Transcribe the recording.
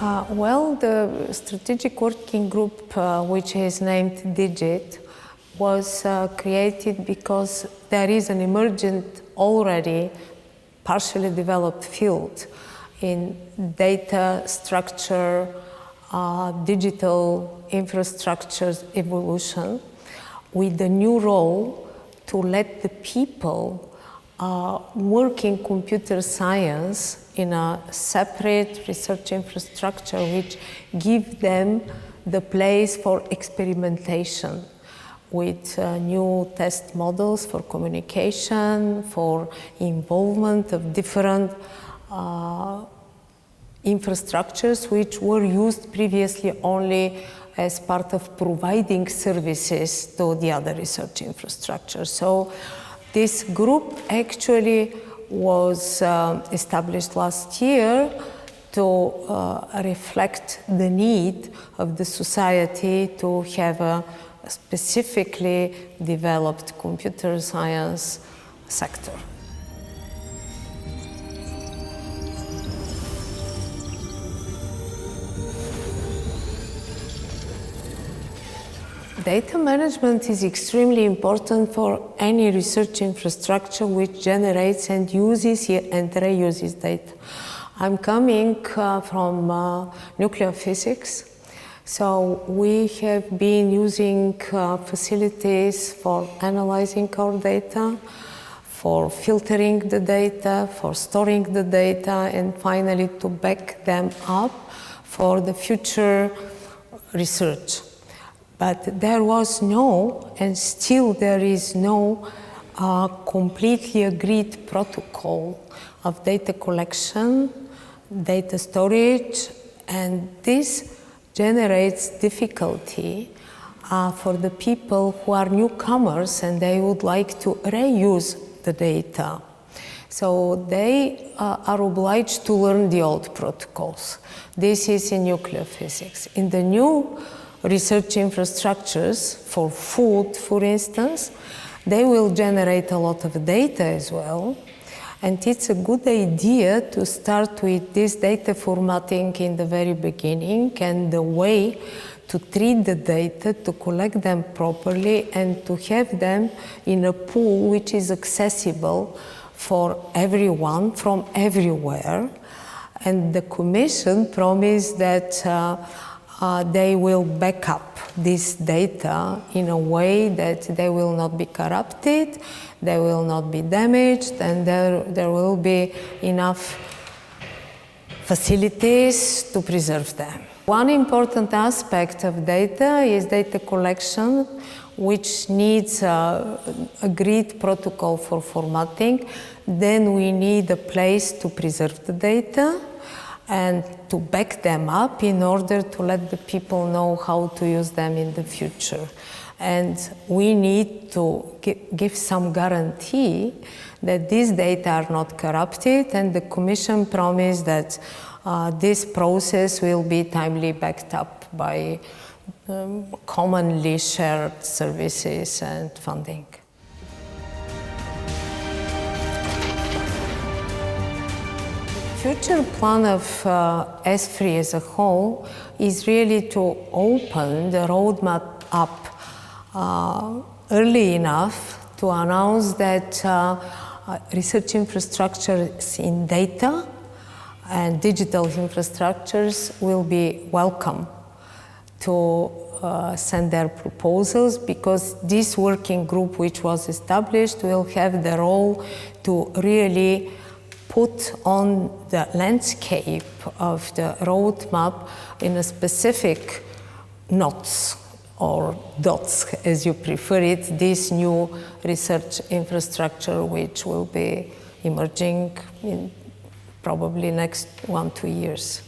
Well, the strategic working group, which is named DIGIT, was created because there is an emergent, already partially developed field in data structure, digital infrastructures evolution, with the new role to let the people work in computer science in a separate research infrastructure which give them the place for experimentation with new test models for communication, for involvement of different infrastructures which were used previously only as part of providing services to the other research infrastructure. So this group actually was established last year to reflect the need of the society to have a specifically developed computer science sector. Data management is extremely important for any research infrastructure which generates and uses and reuses data. I'm coming from nuclear physics, so we have been using facilities for analyzing our data, for filtering the data, for storing the data, and finally to back them up for the future research. But there was no, and still there is no, completely agreed protocol of data collection, data storage, and this generates difficulty for the people who are newcomers and they would like to reuse the data. So they are obliged to learn the old protocols. This is in nuclear physics. In the new research infrastructures for food, for instance, they will generate a lot of data as well. And it's a good idea to start with this data formatting in the very beginning and the way to treat the data, to collect them properly and to have them in a pool which is accessible for everyone from everywhere. And the Commission promised that they will back up this data in a way that they will not be corrupted, they will not be damaged, and there will be enough facilities to preserve them. One important aspect of data is data collection, which needs an agreed protocol for formatting. Then we need a place to preserve the data and to back them up in order to let the people know how to use them in the future. And we need to give some guarantee that these data are not corrupted, and the Commission promised that this process will be timely backed up by commonly shared services and funding. Future plan of ESFRI as a whole is really to open the roadmap up early enough to announce that research infrastructures in data and digital infrastructures will be welcome to send their proposals, because this working group which was established will have the role to really put on the landscape of the roadmap in a specific knots or dots, as you prefer it, this new research infrastructure which will be emerging in probably next 1-2 years.